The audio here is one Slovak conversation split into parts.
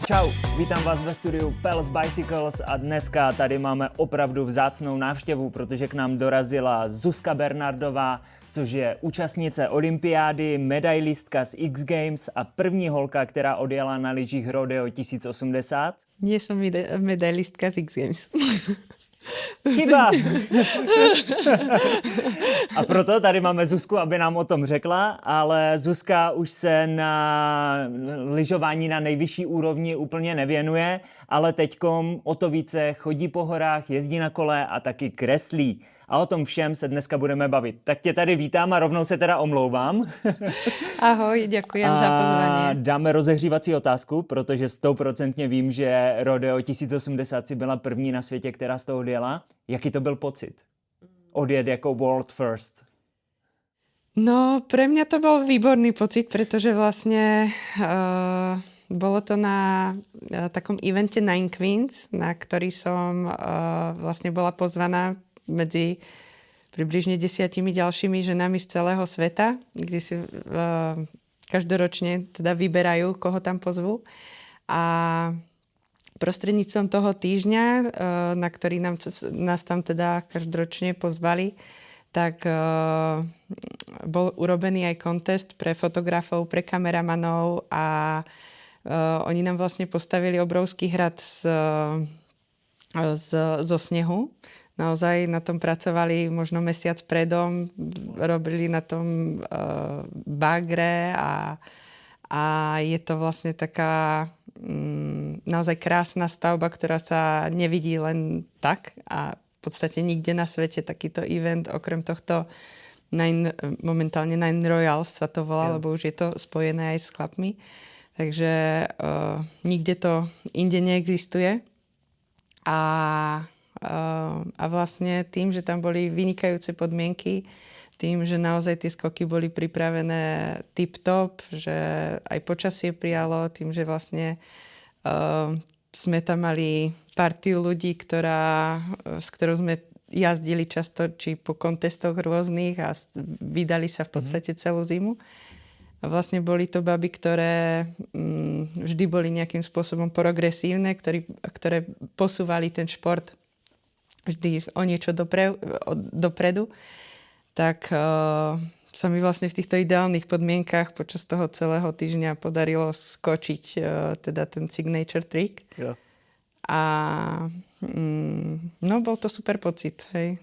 Čau, vítám vás ve studiu Pels Bicycles a dneska tady máme opravdu vzácnou návštěvu, protože k nám dorazila Zuzka Bernardová, což je účastnice olympiády, medailistka z X Games a první holka, která odjela na lyžích Rodeo 1080. Nie som medailistka z X Games. Chyba! A proto tady máme Zuzku, aby nám o tom řekla, ale Zuzka už se na lyžování na nejvyšší úrovni úplně nevěnuje, ale teďkom o to více chodí po horách, jezdí na kole a taky kreslí. A o tom všem se dneska budeme bavit. Tak tě tady vítám a rovnou se teda omlouvám. Ahoj, ďakujem za pozvanie. Dáme rozehřívací otázku, protože 100% vím, že Rodeo 1080 si byla první na světě, která z toho odjela. Jaký to byl pocit? Odjet jako world first. No, pre mňa to bol výborný pocit, pretože vlastne bolo to na takom evente Nine Queens, na ktorý som vlastne bola pozvaná medzi približne 10 ďalšími ženami z celého sveta, kde si každoročne teda vyberajú, koho tam pozvú. A prostredníctvom toho týždňa, na ktorý nás tam teda každoročne pozvali, tak bol urobený aj kontest pre fotografov, pre kameramanov a oni nám vlastne postavili obrovský hrad zo snehu. Naozaj na tom pracovali možno mesiac predom, robili na tom bagre a je to vlastne taká naozaj krásna stavba, ktorá sa nevidí len tak a v podstate nikde na svete takýto event, okrem tohto momentálne Nine Royals sa to volá, lebo už je to spojené aj s chlapmi. Takže nikde to inde neexistuje. A vlastne tým, že tam boli vynikajúce podmienky, tým, že naozaj tie skoky boli pripravené tip-top, že aj počasie prijalo, tým, že vlastne sme tam mali partiu ľudí, s ktorou sme jazdili často či po kontestoch rôznych a vydali sa v podstate celú zimu. A vlastne boli to baby, ktoré vždy boli nejakým spôsobom progresívne, ktoré posúvali ten šport vždy o niečo dopredu. Tak sa mi vlastne v týchto ideálnych podmienkach počas toho celého týždňa podarilo skočiť teda ten signature trick. Jo. A no, bol to super pocit, hej.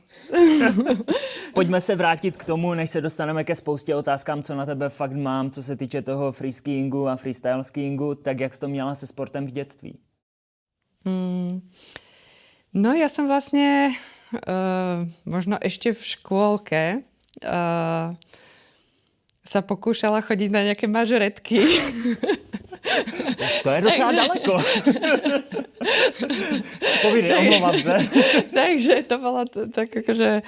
Pojďme se vrátit k tomu, než se dostaneme ke spoustě otázkám, co na tebe fakt mám, co se týče toho freeskiingu a freestyle skiingu, tak jak jsi to měla se sportem v dětství? No, ja som vlastne možno ešte v škôlke sa pokúšala chodiť na nejaké mažoretky. To je docela daleko. Povídej, omlouvám se. Takže to bolo tak akože,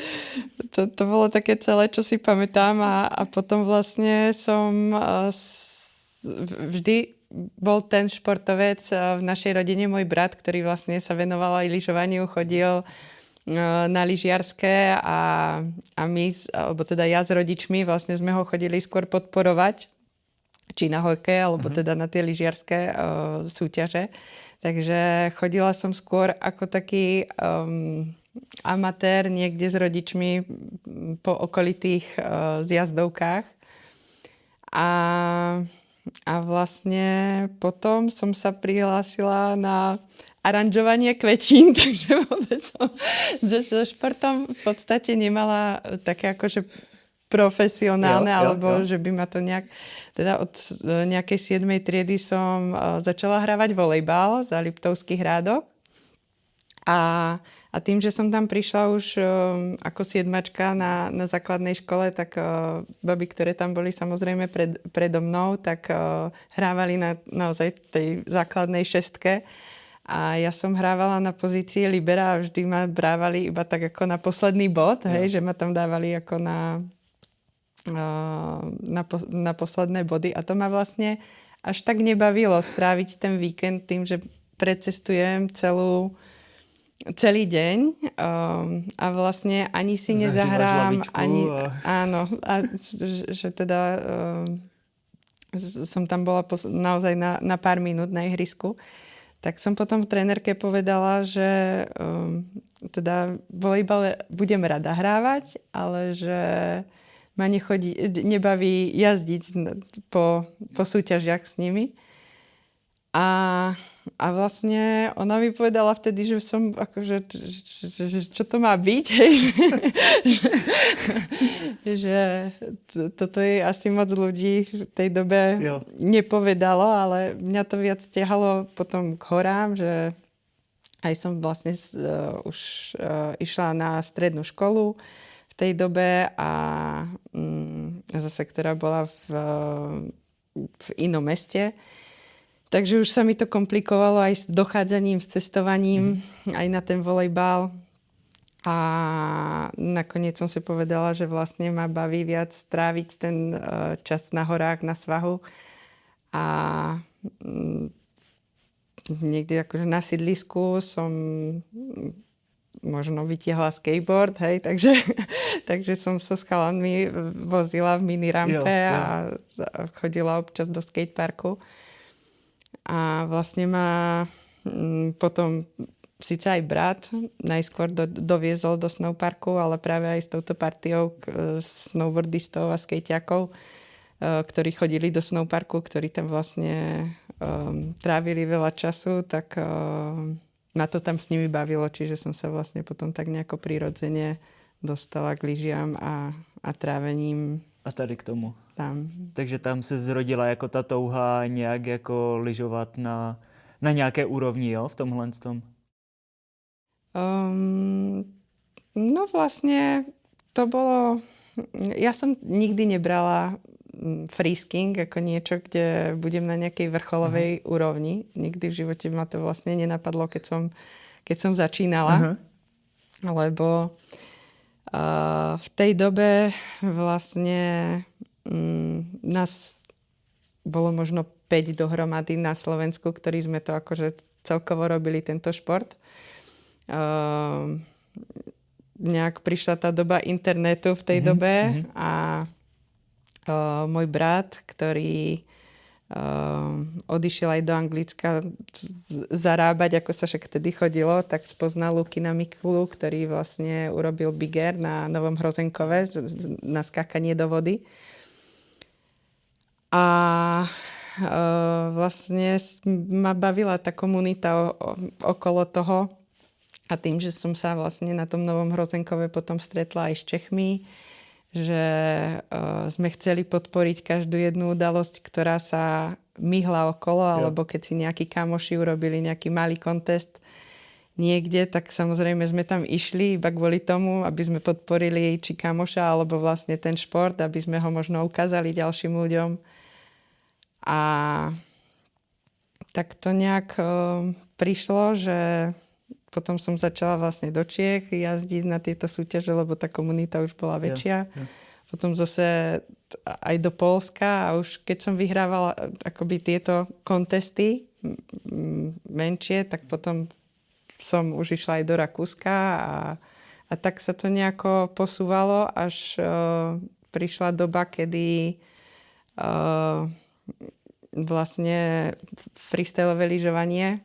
to bolo také celé, čo si pamätám a potom vlastne som vždy bol ten športovec v našej rodine, môj brat, ktorý vlastne sa venoval aj lyžovaniu, chodil na lyžiarske a my, alebo teda ja s rodičmi, vlastne sme ho chodili skôr podporovať, či na hokej, alebo teda na tie lyžiarske súťaže. Takže chodila som skôr ako taký amatér niekde s rodičmi po okolitých zjazdovkách. A vlastne potom som sa prihlásila na aranžovanie kvetín, takže vôbec som so športom v podstate nemala také akože profesionálne, alebo že by ma to nejak... Teda od nejakej 7. triedy som začala hrávať volejbal za Liptovských Hrádok. A tým, že som tam prišla už ako siedmačka na základnej škole, tak baby, ktoré tam boli samozrejme predo mnou, tak hrávali na naozaj tej základnej šestke. A ja som hrávala na pozícii libera a vždy ma brávali iba tak ako na posledný bod, hej, že ma tam dávali ako na posledné body. A to ma vlastne až tak nebavilo stráviť ten víkend tým, že precestujem celý deň a vlastne ani si nezahrám, áno, a že teda som tam bola naozaj na pár minút na ihrisku, tak som potom trénerke povedala, že teda volejbal budem rada hrávať, ale že ma nebaví jazdiť po súťažiach s nimi. A vlastne ona mi povedala vtedy, že som akože, že čo to má byť, hej? Že toto je asi moc ľudí v tej dobe nepovedalo, ale mňa to viac ťahalo potom k horám, že aj som vlastne už išla na strednú školu v tej dobe a zase, ktorá bola v inom meste. Takže už sa mi to komplikovalo aj s dochádzaním, s cestovaním, aj na ten volejbal. A nakoniec som si povedala, že vlastne ma baví viac tráviť ten čas na horách, na svahu. A niekde akože na sídlisku som možno vytiahla skateboard, hej, takže som sa s chalanmi vozila v minirampe a chodila občas do skateparku. A vlastne ma potom síce aj brat najskôr doviezol do snowparku, ale práve aj s touto partiou snowboardistov a skejťakov, ktorí chodili do snowparku, ktorí tam vlastne trávili veľa času, tak ma to tam s nimi bavilo, čiže som sa vlastne potom tak nejako prirodzene dostala k lyžiam a trávením. A tady k tomu. Tam. Takže tam se zrodila jako ta touha nějak jako lyžovat na nějaké úrovni, jo, v tomhle tom? No vlastne to bolo... Ja som nikdy nebrala freesking ako niečo, kde budem na nejakej vrcholovej úrovni. Nikdy v živote ma to vlastne nenapadlo, keď som začínala. Lebo v tej dobe vlastne nás bolo možno 5 dohromady na Slovensku, ktorí sme to akože celkovo robili tento šport. Nejak prišla tá doba internetu v tej dobe a môj brat, ktorý odišiel aj do Anglicka zarábať, ako sa však vtedy chodilo, tak spoznal Lukina Mikulu, ktorý vlastne urobil Big Air na Novom Hrozenkove na skákanie do vody. A vlastne ma bavila tá komunita okolo toho a tým, že som sa vlastne na tom Novom Hrozenkove potom stretla aj s Čechmi, že sme chceli podporiť každú jednu udalosť, ktorá sa myhla okolo, alebo keď si nejakí kamoši urobili nejaký malý kontest niekde, tak samozrejme sme tam išli iba kvôli tomu, aby sme podporili či kamoša, alebo vlastne ten šport, aby sme ho možno ukázali ďalším ľuďom. A tak to nejak prišlo, že potom som začala vlastne do Čiech jazdiť na tieto súťaže, lebo tá komunita už bola väčšia. Potom zase aj do Poľska a už keď som vyhrávala akoby tieto kontesty menšie, tak potom som už išla aj do Rakúska a tak sa to nejako posúvalo, až prišla doba, kedy vlastne freestyleové lyžovanie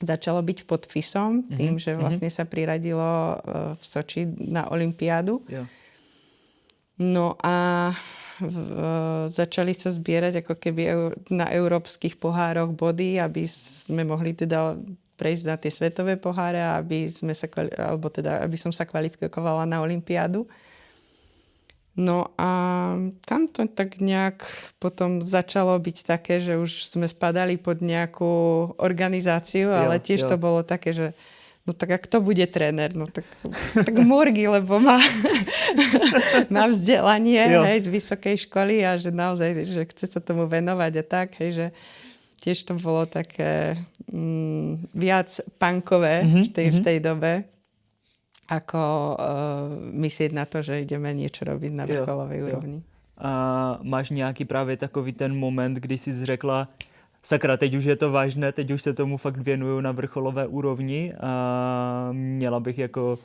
začalo byť pod FISom, tým, že vlastne sa priradilo v Soči na olympiádu. No a začali sa zbierať ako keby na európskych pohároch body, aby sme mohli teda prejsť na tie svetové poháre, aby som sa kvalifikovala na olympiádu. No a tam to tak nejak potom začalo byť také, že už sme spadali pod nejakú organizáciu, ale tiež to bolo také, že no tak a kto bude tréner? No tak Murgy, lebo má vzdelanie hej, z vysokej školy a že naozaj, že chce sa tomu venovať a tak, hej, že tiež to bolo také viac punkové v tej dobe, ako myslieť na to, že ideme niečo robiť na vrcholovej úrovni. A máš nějaký právě takový ten moment, kdy jsi řekla, sakra, teď už je to vážné, teď už se tomu fakt věnuju na vrcholové úrovni a měla bych jako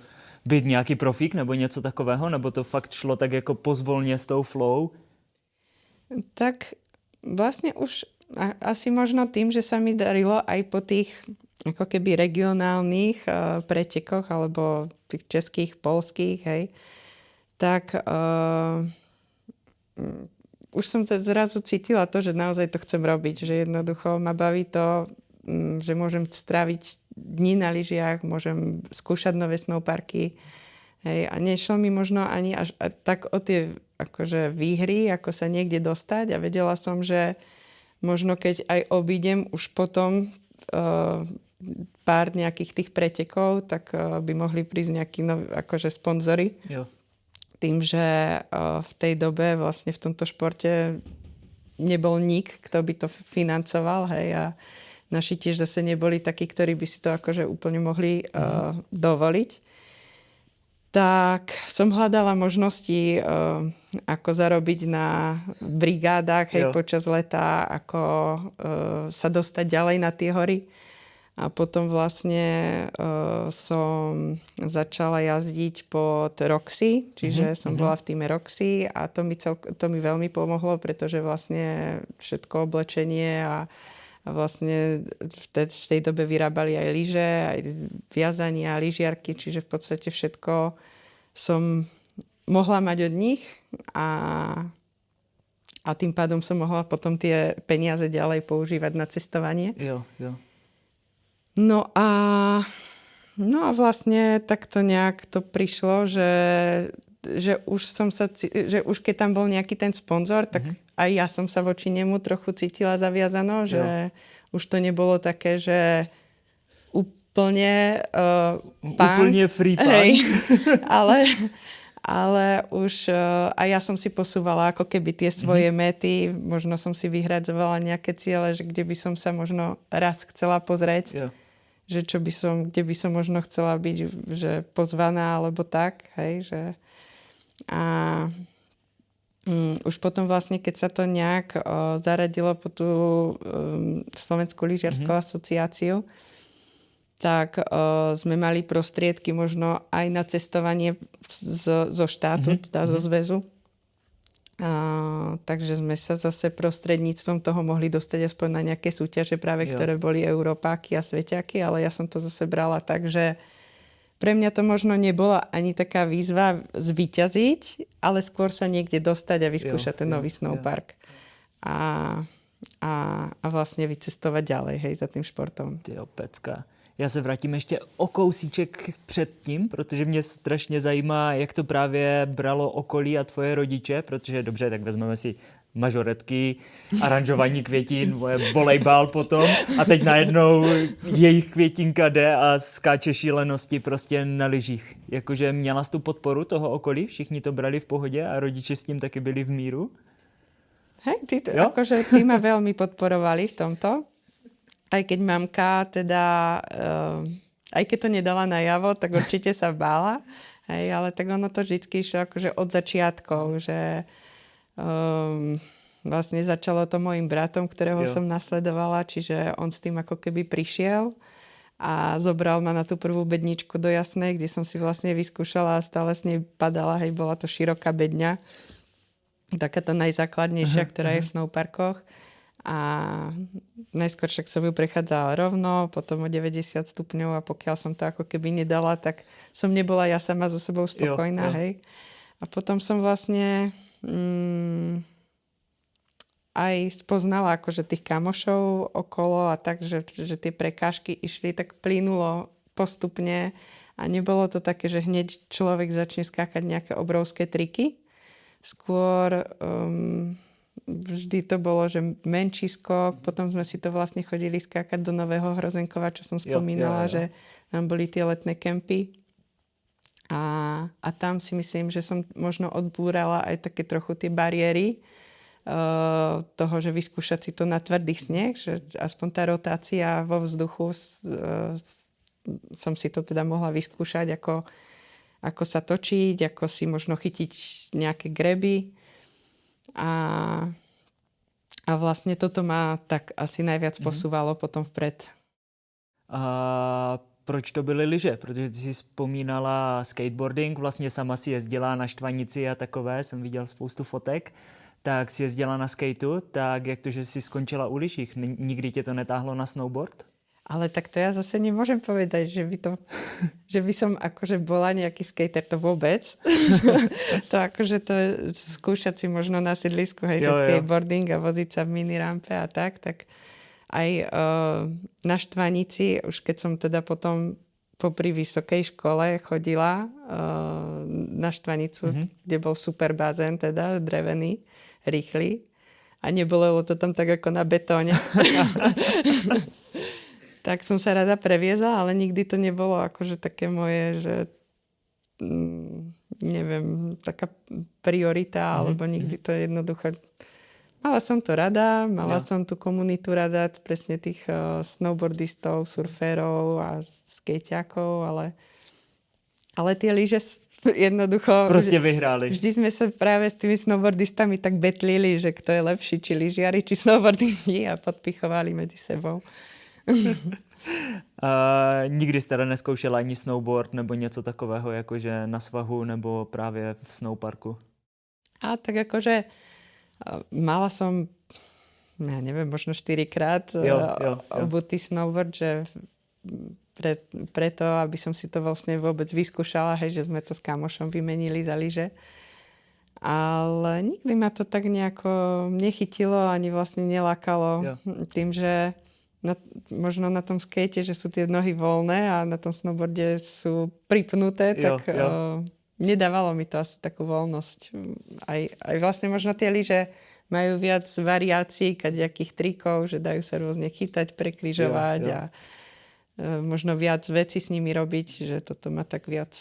být nějaký profík nebo něco takového, nebo to fakt šlo tak jako pozvolně s tou flow? Tak Vlastne už asi možno tým, že sa mi darilo aj po tých ako keby regionálnych pretekoch alebo tých českých, poľských, hej, tak už som sa zrazu cítila to, že naozaj to chcem robiť, že jednoducho ma baví to, že môžem stráviť dni na lyžiach, môžem skúšať nové snowparky. Hej, a nešlo mi možno ani až tak o tie akože výhry, ako sa niekde dostať a vedela som, že možno keď aj obídem už potom pár nejakých tých pretekov, tak by mohli prísť nejakí akože sponzory. Jo. Tým, že v tej dobe vlastne v tomto športe nebol nik, kto by to financoval, hej, a naši tiež zase neboli takí, ktorí by si to akože úplne mohli dovoliť. Tak som hľadala možnosti, ako zarobiť na brigádach, hej, počas leta, ako sa dostať ďalej na tie hory. A potom vlastne som začala jazdiť pod Roxy, čiže som bola v týme Roxy a to mi veľmi pomohlo, pretože vlastne všetko oblečenie a vlastne v tej dobe vyrábali aj lyže, aj viazania, lyžiarky, čiže v podstate všetko som mohla mať od nich a tým pádom som mohla potom tie peniaze ďalej používať na cestovanie. Jo. No a vlastne takto nejak to prišlo, že už keď tam bol nejaký ten sponzor, tak aj ja som sa voči nemu trochu cítila zaviazano, že už to nebolo také, že úplne punk. Úplne free punk. Hej, ale už aj ja som si posúvala ako keby tie svoje méty, možno som si vyhradzovala nejaké ciele, že kde by som sa možno raz chcela pozrieť. Jo. Že kde by som možno chcela byť, že pozvaná alebo tak, hej, že už potom vlastne, keď sa to nejak zaradilo po tú Slovenskú lyžiarsku asociáciu, tak sme mali prostriedky možno aj na cestovanie zo štátu, teda zo zväzu. Takže sme sa zase prostredníctvom toho mohli dostať aspoň na nejaké súťaže práve, ktoré boli Európáky a Sveťaky, ale ja som to zase brala tak, že pre mňa to možno nebola ani taká výzva zvíťaziť, ale skôr sa niekde dostať a vyskúšať ten nový snowpark. A vlastne vycestovať ďalej, hej, za tým športom. Tyjo, pecka. Já se vrátím ještě o kousíček předtím, protože mě strašně zajímá, jak to právě bralo okolí a tvoje rodiče, protože dobře, tak vezmeme si mažoretky, aranžování květin, volejbal potom a teď najednou jejich květinka jde a skáče šílenosti prostě na lyžích. Jakože měla jsi tu podporu toho okolí? Všichni to brali v pohodě a rodiče s tím taky byli v míru? Hej, tí ma veľmi podporovali v tomto. Aj keď mamka teda, aj keď to nedala najavo, tak určite sa bála. Hej, ale tak ono to vždycky išlo akože od začiatkov, že vlastne začalo to mojim bratom, ktorého som nasledovala, čiže on s tým ako keby prišiel a zobral ma na tú prvú bedničku do Jasnej, kde som si vlastne vyskúšala a stále s nej padala, hej, bola to široká bedňa. Taká tá najzákladnejšia, ktorá je v snowparkoch. A najskôr však som ju prechádzala rovno, potom o 90 stupňov a pokiaľ som to ako keby nedala, tak som nebola ja sama so sebou spokojná, hej. A potom som vlastne aj spoznala akože tých kamošov okolo a tak, že tie prekážky išli tak plynulo postupne a nebolo to také, že hneď človek začne skákať nejaké obrovské triky. Skôr vždy to bolo, že menší skok, potom sme si to vlastne chodili skákať do Nového Hrozenkova, čo som spomínala, že tam boli tie letné kempy. A tam si myslím, že som možno odbúrala aj také trochu tie bariéry toho, že vyskúšať si to na tvrdých sneh, že aspoň tá rotácia vo vzduchu som si to teda mohla vyskúšať, ako sa točiť, ako si možno chytiť nejaké greby. A vlastne toto ma tak asi najviac posúvalo potom vpred. A proč to byly lyže? Protože ty si vzpomínala skateboarding, vlastně sama si jezdila na štvanici a takové, jsem viděl spoustu fotek. tak si jezdila na skateu, tak jak to, že si skončila u lyžích? Nikdy tě to netáhlo na snowboard? Ale tak to ja zase nemôžem povedať, že by som akože bola nejaký skater, to vôbec. To akože to skúšať si možno na sídlisku, hej, že skateboarding a voziť sa v minirampe a tak aj na Štvanici, už keď som teda potom popri vysokej škole chodila na Štvanicu, kde bol super bazén, teda drevený, rýchly. A nebolo to tam tak ako na betóne. Tak som sa rada previezla, ale nikdy to nebolo akože také moje, že neviem, taká priorita, alebo nikdy to jednoducho... Mala som to rada, mala som tú komunitu rada, presne tých snowboardistov, surférov a skejťákov, ale tie lyže jednoducho... Proste vyhráli. Vždy sme sa práve s tými snowboardistami tak betlili, že kto je lepší, či lyžiari, či snowboardisti a podpichovali medzi sebou. Nikdy jste teda neskoušela ani snowboard nebo něco takového, jakože na svahu nebo právě v snowparku? A tak akože mala som, ja neviem, možno 4-krát obutý snowboard, že preto, aby som si to vlastne vôbec vyskúšala, hej, že sme to s kamošom vymenili za lyže. Ale nikdy ma to tak nejako nechytilo, ani vlastne nelákalo tým, že možno na tom skate, že sú tie nohy voľné a na tom snowboarde sú pripnuté, tak nedávalo mi to asi takú voľnosť. Aj vlastne možno tie lyže majú viac variácií, kadejakých trikov, že dajú sa rôzne chytať, prekrižovať a možno viac vecí s nimi robiť, že toto ma tak viac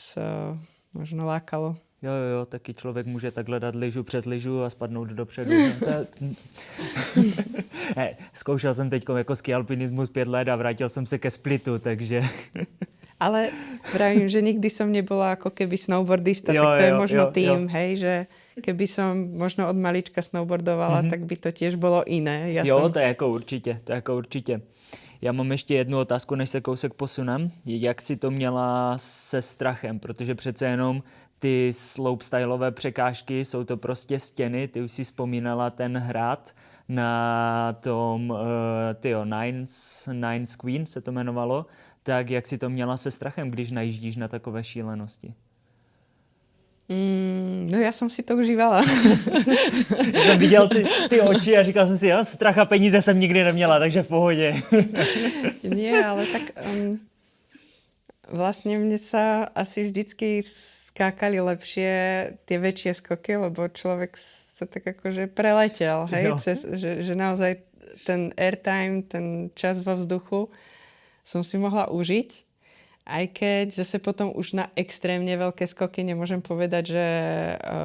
možno lákalo. Jo, taky člověk může takhle dát lyžu přes lyžu a spadnout dopředu. Zkoušel jsem teď jako skialpinismus 5 let a vrátil jsem se ke splitu, takže... Ale pravím, že nikdy som nebola ako keby snowboardista, tak to je možno tým, hej, že keby som možno od malička snowboardovala, tak by to tiež bolo iné. To je jako určitě. Já mám ještě jednu otázku, než se kousek posunem. Jak si to měla se strachem? Protože přece jenom ty slopestyleové překážky jsou to prostě stěny. Ty už si vzpomínala ten hrad na tom Nines Queen se to jmenovalo. Tak jak si to měla se strachem, když najíždíš na takové šílenosti? No ja som si to užívala. Jsem viděl ty oči a říkal jsem si, strach a peníze jsem nikdy neměla, takže v pohodě. Nie, ale tak vlastne mne sa asi vždycky skákali lepšie tie väčšie skoky, lebo človek sa tak akože preletel, hej? Že naozaj ten airtime, ten čas vo vzduchu som si mohla užiť. Aj keď zase potom už na extrémne veľké skoky nemôžem povedať, že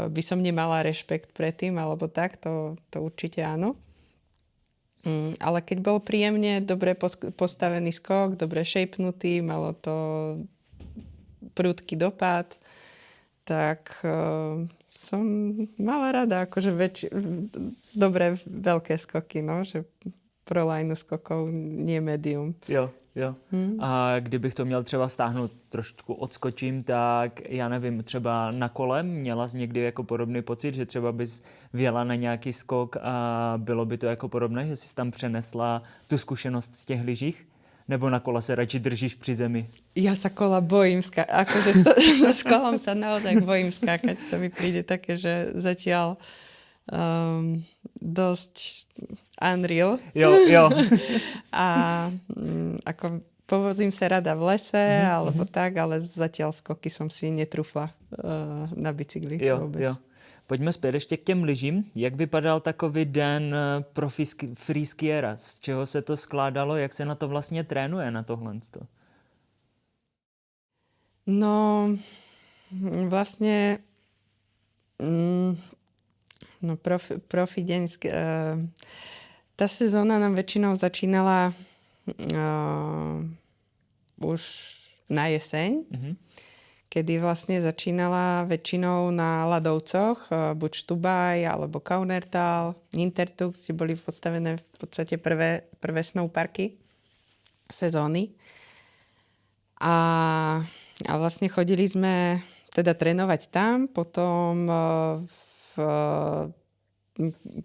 by som nemala rešpekt pred tým, alebo tak, to určite áno. Ale keď bol príjemne dobre postavený skok, dobre šejpnutý, malo to prudký dopad, tak som mala rada akože dobré veľké skoky, no, že pro lajnu skokov, nie medium. Jo. A kdybych to měl třeba vztáhnout, trošku odskočím, tak já nevím, třeba na kole měla jsi někdy jako podobný pocit, že třeba bys vjela na nějaký skok a bylo by to jako podobné, že jsi tam přenesla tu zkušenost z těch lyžích? Nebo na kole se radši držíš při zemi? Ja sa kola bojím skákať. Akože s kolom sa naozaj bojím skákať. To mi príde také, že zatiaľ dosť unreal. Jo. A ako povozím sa rada v lese, alebo tak, ale zatiaľ skoky som si netrúfla na bicykli vôbec. Jo. Pojďme zpět ještě k těm lyžím. Jak vypadal takový den pro freeskiera? Z čeho se to skládalo? Jak se na to vlastně trénuje, na tohle? No, vlastne profi deň. Tá sezóna nám väčšinou začínala už na jeseň, kedy vlastne začínala väčšinou na ľadovcoch, buď Štubaj, alebo Kaunertal, Intertux, kde boli postavené v podstate prvé snowparky sezóny. A vlastne chodili sme teda trénovať tam, potom v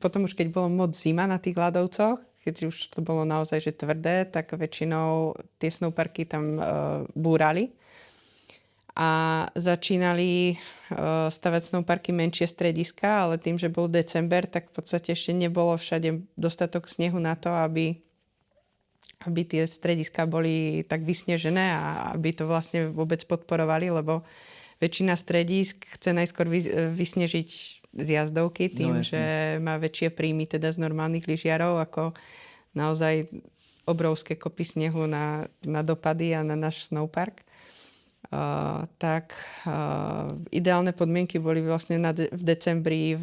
potom už keď bolo moc zima na tých ľadovcoch, keď už to bolo naozaj že tvrdé, tak väčšinou tie snowparky tam búrali a začínali stavať snowparky menšie strediska, ale tým, že bol december, tak v podstate ešte nebolo všade dostatok snehu na to, aby tie strediska boli tak vysnežené a aby to vlastne vôbec podporovali, lebo väčšina stredisk chce najskôr vysnežiť z jazdovky tým, že má väčšie príjmy teda z normálnych lyžiarov ako naozaj obrovské kopy snehu na dopady a na náš snowpark. Ideálne podmienky boli vlastne v decembri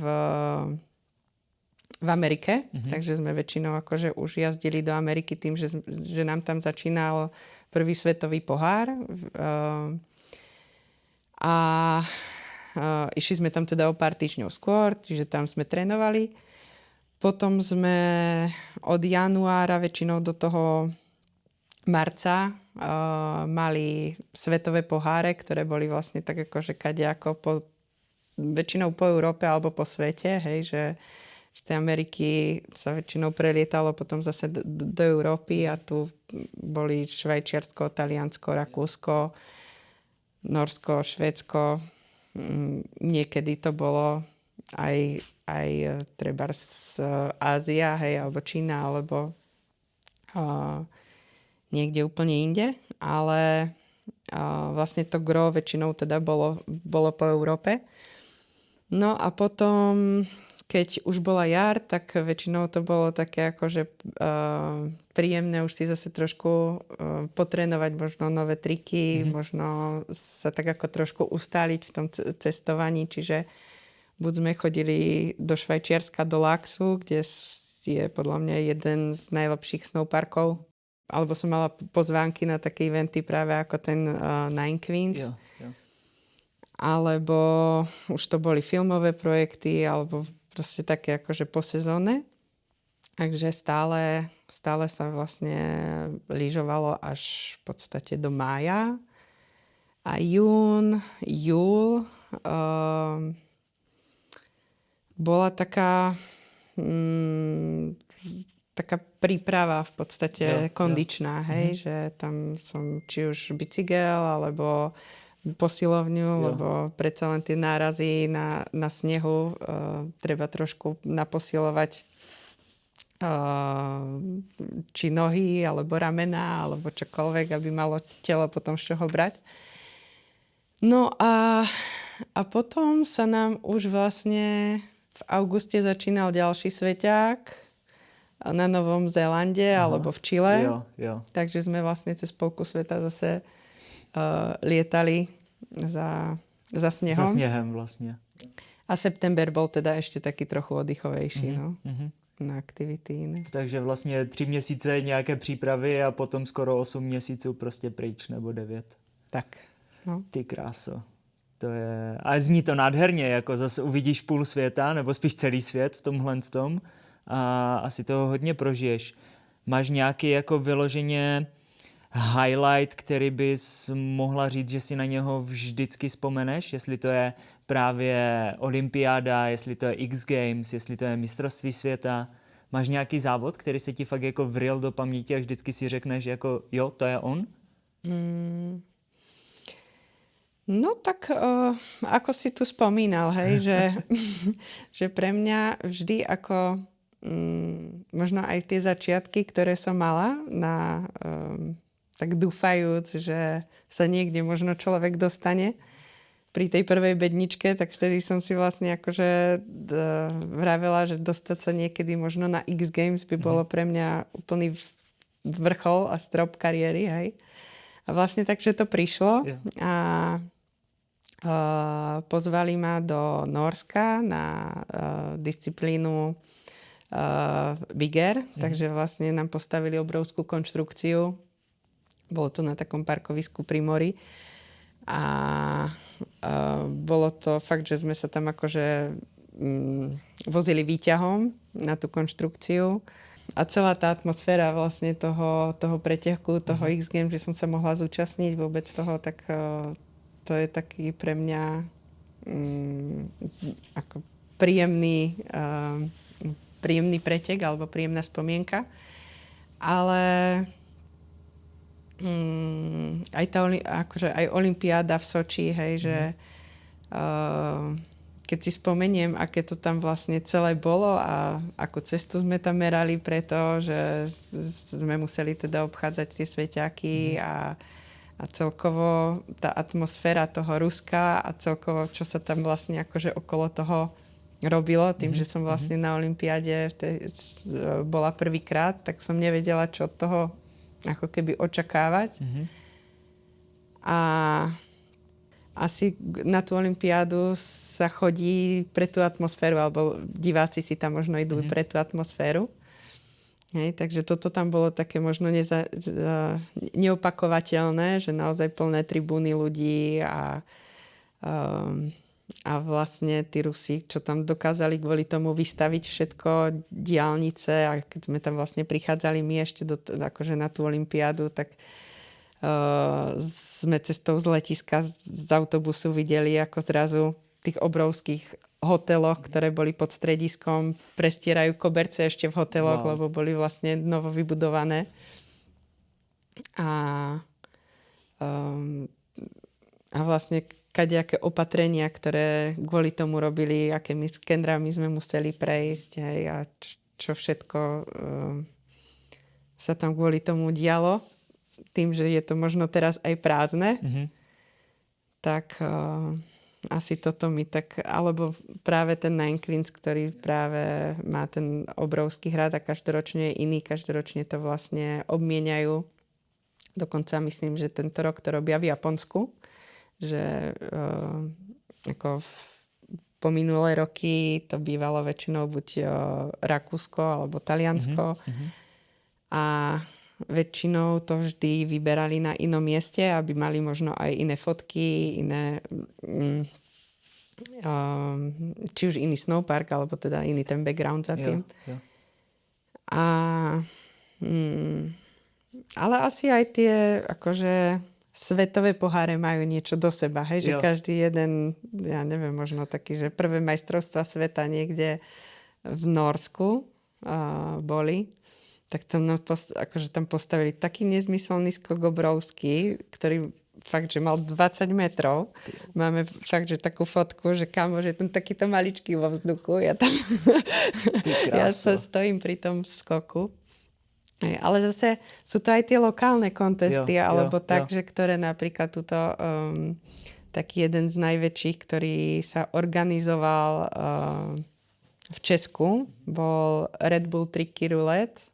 v Amerike, takže sme väčšinou akože už jazdili do Ameriky tým, že nám tam začínal prvý svetový pohár a išli sme tam teda o pár týždňov skôr, čiže tam sme trénovali. Potom sme od januára väčšinou do toho marca mali svetové poháre, ktoré boli vlastne tak akože kadejako väčšinou po Európe alebo po svete, hej, že z tej Ameriky sa väčšinou prelietalo potom zase do Európy a tu boli Švajčiarsko, Taliansko, Rakúsko, Norsko, Švédsko. Niekedy to bolo aj trebárs Ázia, hej, alebo Čína, alebo niekde úplne inde, ale vlastne to gro väčšinou teda bolo po Európe. No a potom, keď už bola jar, tak väčšinou to bolo také akože príjemné už si zase trošku potrénovať možno nové triky, možno sa tak ako trošku ustáliť v tom cestovaní, čiže buď sme chodili do Švajčiarska, do Laxu, kde je podľa mňa jeden z najlepších snowparkov, alebo som mala pozvánky na také eventy práve ako ten Nine Queens. Jo. Alebo už to boli filmové projekty, alebo proste také akože posezónne. Takže stále sa vlastne lyžovalo až v podstate do mája. A júl bola taká príprava v podstate kondičná, hej, že tam som či už bicykel, alebo posilovňu, lebo predsa len tie nárazy na snehu treba trošku naposilovať či nohy, alebo ramena, alebo čokoľvek, aby malo telo potom z čoho brať. No a potom sa nám už vlastne v auguste začínal ďalší sveťák na Novom Zélande alebo v Čile. Jo. Takže sme vlastne cez polku sveta zase lietali za snehom. Za snehem vlastne. A september bol teda ešte taký trochu oddychovejší na aktivity iné. Takže vlastně 3 měsíce nějaké přípravy a potom skoro 8 měsíců prostě pryč, nebo 9. Tak, no. Ty kráso. To je... A zní to nádherně, jako zase uvidíš půl světa, nebo spíš celý svět v tomhle tom a asi toho hodně prožiješ. Máš nějaký jako vyloženě highlight, který bys mohla říct, že si na něho vždycky vzpomeneš, jestli to je právě olympiáda, jestli to je X Games, jestli to je mistrovství světa. Máš nějaký závod, který se ti fakt jako vril do paměti a vždycky si řekneš jako jo, to je on? No tak ako si tu spomínal, hej, že pre mňa vždy ako možno aj tie začiatky, ktoré som mala tak dúfajúc, že sa niekde možno človek dostane pri tej prvej bedničke, tak vtedy som si vlastne akože vravela, že dostať sa niekedy možno na X Games by bolo pre mňa úplný vrchol a strop kariéry, hej. A vlastne takže to prišlo a pozvali ma do Nórska na disciplínu Big Air, takže vlastne nám postavili obrovskú konštrukciu. Bolo to na takom parkovisku pri mori a bolo to fakt, že sme sa tam akože vozili výťahom na tú konštrukciu a celá tá atmosféra vlastne toho preteku, toho X Games, že som sa mohla zúčastniť vôbec toho, tak to je taký pre mňa ako príjemný pretek alebo príjemná spomienka. Ale aj aj olympiáda v Soči, hej, že keď si spomeniem, aké to tam vlastne celé bolo a akú cestu sme tam merali preto, že sme museli teda obchádzať tie sveťáky a celkovo tá atmosféra toho Ruska a celkovo, čo sa tam vlastne akože okolo toho robilo, tým, že som vlastne na olympiáde bola prvýkrát, tak som nevedela, čo od toho ako keby očakávať. A asi na tú olympiádu sa chodí pre tú atmosféru, alebo diváci si tam možno idú pre tú atmosféru. Hej, takže toto tam bolo také možno neopakovateľné, že naozaj plné tribúny ľudí a vlastne tí Rusi, čo tam dokázali kvôli tomu vystaviť všetko, diaľnice, a keď sme tam vlastne prichádzali my ešte akože na tú olympiádu, tak sme cestou z letiska z autobusu videli, ako zrazu v tých obrovských hoteloch, ktoré boli pod strediskom, prestierajú koberce ešte v hoteloch, lebo boli vlastne novo vybudované. A vlastne kadejaké opatrenia, ktoré kvôli tomu robili, akými skendrami sme museli prejsť, hej, a čo všetko sa tam kvôli tomu dialo. Tým, že je to možno teraz aj prázdne, tak asi toto mi tak... Alebo práve ten Nine Queens, ktorý práve má ten obrovský hrad a každoročne je iný. Každoročne to vlastne obmieniajú. Dokonca myslím, že tento rok to robia v Japonsku. Že ako po minulé roky to bývalo väčšinou buď Rakúsko alebo Taliansko. A väčšinou to vždy vyberali na inom mieste, aby mali možno aj iné fotky, iné či už iný snowpark, alebo teda iný ten background za tým. Jo. Ale asi aj tie akože svetové poháre majú niečo do seba, hej? Že každý jeden, ja neviem, možno taký, že prvé majstrovstvá sveta niekde v Norsku boli, tak tam, akože tam postavili taký nezmyselný skok obrovský, ktorý fakt, že mal 20 metrov. Máme fakt, že takú fotku, že kamož je ten takýto maličký vo vzduchu. Ja sa stojím pri tom skoku. Ale zase sú to aj tie lokálne kontesty, alebo že ktoré napríklad tuto taký jeden z najväčších, ktorý sa organizoval v Česku, bol Red Bull Tricky Roulette.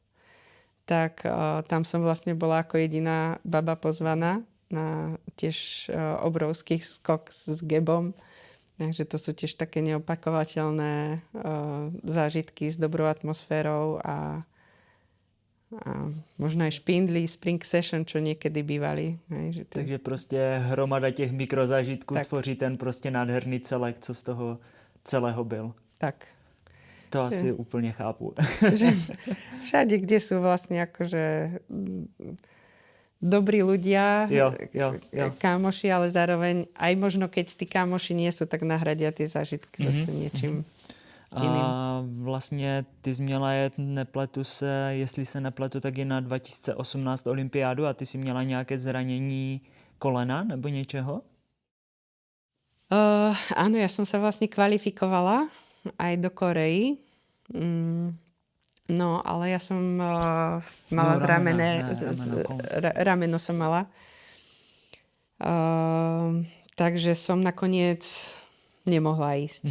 Tak tam som vlastne bola ako jediná baba pozvaná na tiež obrovský skok s gebom. Takže to sú tiež také neopakovateľné zážitky s dobrou atmosférou a možno aj špindly, spring session, čo niekedy bývali. Takže prostě hromada těch mikrozážitků tvoří ten prostě nádherný celek, co z toho celého byl. Tak. To asi úplne chápu. Že všade, kde sú vlastne akože dobrí ľudia, kámoši, ale zároveň aj možno, keď tí kámoši nie sú, tak nahradia tie zážitky zase niečím jiným. A vlastně ty jsi měla jestli se nepletu, tak je na 2018 olympiádu a ty jsi měla nějaké zranění kolena nebo něčeho? Áno, ja som sa vlastne kvalifikovala aj do Koreji. No, ale ja som mala rameno som mala. Takže som nakoniec nemohla ísť.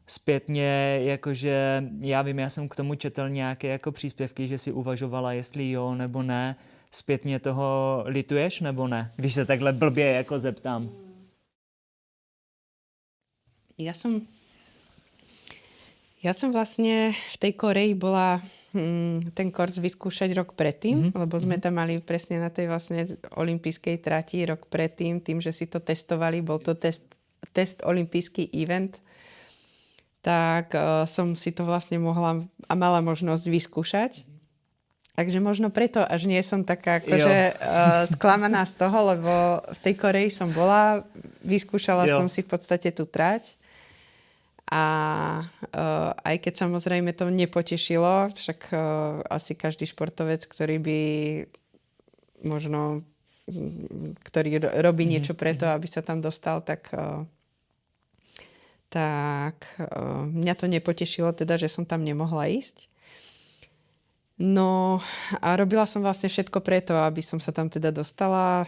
Zpětně, jakože já vím, já jsem k tomu četl nějaké jako příspěvky, že si uvažovala, jestli jo nebo ne. Zpětně toho lituješ nebo ne? Když se takhle blbě jako zeptám. Ja som vlastne v tej Koreji bola ten kurz vyskúšať rok predtým, lebo sme tam mali presne na tej vlastne olympijskej trati rok predtým, tým, že si to testovali, bol to test olympijský event, tak som si to vlastne mohla a mala možnosť vyskúšať. Takže možno preto až nie som taká akože sklamaná z toho, lebo v tej Koreji som bola, vyskúšala som si v podstate tú trať. A aj keď samozrejme to nepotešilo, však asi každý športovec, ktorý by možno ktorý robí niečo preto, aby sa tam dostal, tak mňa to nepotešilo teda, že som tam nemohla ísť. No a robila som vlastne všetko preto, aby som sa tam teda dostala.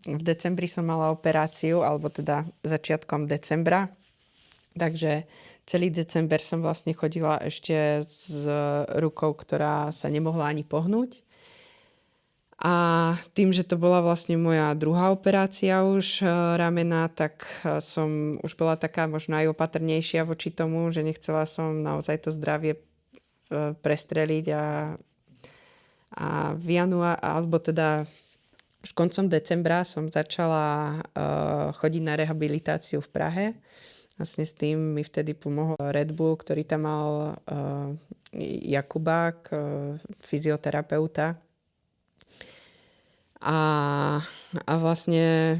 V decembri som mala operáciu, alebo teda začiatkom decembra. Takže celý december som vlastne chodila ešte s rukou, ktorá sa nemohla ani pohnúť. A tým, že to bola vlastne moja druhá operácia už ramena, tak som už bola taká možno aj opatrnejšia voči tomu, že nechcela som naozaj to zdravie prestreliť a v januári, alebo teda už koncom decembra som začala chodiť na rehabilitáciu v Prahe. Vlastne s tým mi vtedy pomohol Red Bull, ktorý tam mal Jakubák, fyzioterapeuta. A vlastne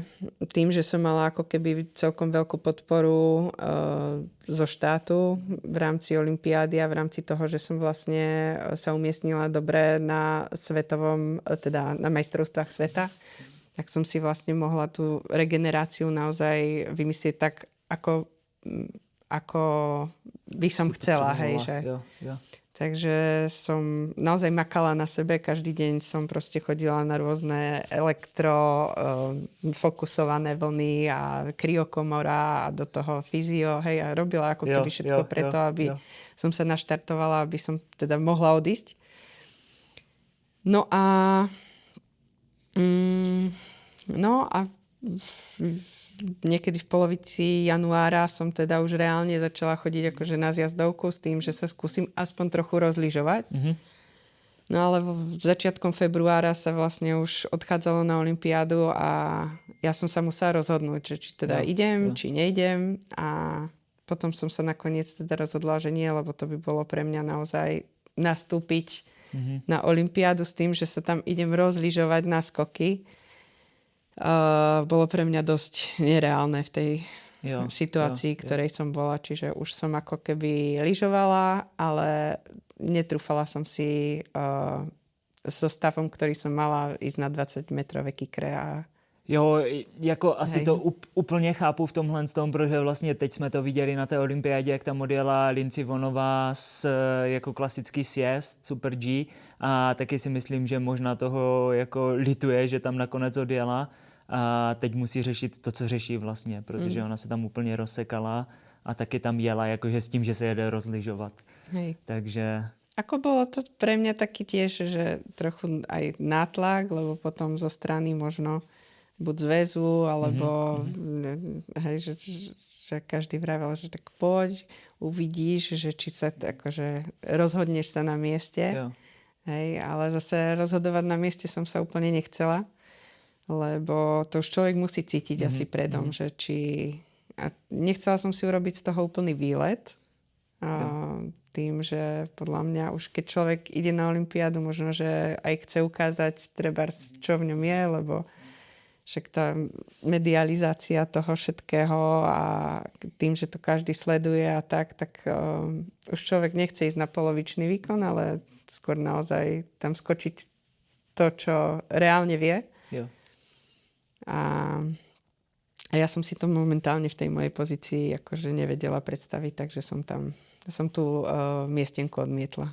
tým, že som mala ako keby celkom veľkú podporu zo štátu v rámci olympiády a v rámci toho, že som vlastne sa umiestnila dobre na svetovom, teda na majstrovstvách sveta, tak som si vlastne mohla tú regeneráciu naozaj vymyslieť tak, ako by som chcela. Hej, že... Jo. Takže som naozaj makala na sebe. Každý deň som proste chodila na rôzne fokusované vlny a kryokomora a do toho fyzio. Hej, a robila ako keby všetko preto, aby som sa naštartovala, aby som teda mohla odísť. No a niekedy v polovici januára som teda už reálne začala chodiť akože na zjazdovku s tým, že sa skúsim aspoň trochu rozlyžovať. Mm-hmm. No ale začiatkom februára sa vlastne už odchádzalo na olympiádu a ja som sa musela rozhodnúť, že či teda idem, či nejdem. A potom som sa nakoniec teda rozhodla, že nie, lebo to by bolo pre mňa naozaj nastúpiť na olympiádu s tým, že sa tam idem rozlyžovať na skoky. Bolo pre mňa dosť nereálne v tej situácii, ktorej som bola. Čiže už som ako keby lyžovala, ale netrúfala som si so stavom, ktorý som mala, ísť na 20-metrové kikre. Jo, jako asi to úplně chápu v tomhle tom, protože vlastně teď jsme to viděli na té olympiádě, jak tam odjela Lindsey Vonová jako klasický sjezd Super G a taky si myslím, že možná toho jako lituje, že tam nakonec odjela a teď musí řešit to, co řeší vlastně, protože ona se tam úplně rozsekala a taky tam jela jakože s tím, že se jede rozlyžovat. Hej. Takže... Ako bolo to pre mňa taký tiež, že trochu aj nátlak, lebo potom zo strany možno buď zväzu, alebo hej, že každý vravel, že tak poď, uvidíš, že či sa akože rozhodneš sa na mieste. Jo. Hej, ale zase rozhodovať na mieste som sa úplne nechcela, lebo to už človek musí cítiť asi predom, že či... A nechcela som si urobiť z toho úplný výlet. Tým, že podľa mňa už keď človek ide na olympiádu, možno, že aj chce ukázať trebárs, čo v ňom je, lebo však tá medializácia toho všetkého a tým, že to každý sleduje a tak už človek nechce ísť na polovičný výkon, ale skôr naozaj tam skočiť to, čo reálne vie. Jo. A ja som si to momentálne v tej mojej pozícii akože nevedela predstaviť, takže som tú miestenku odmietla.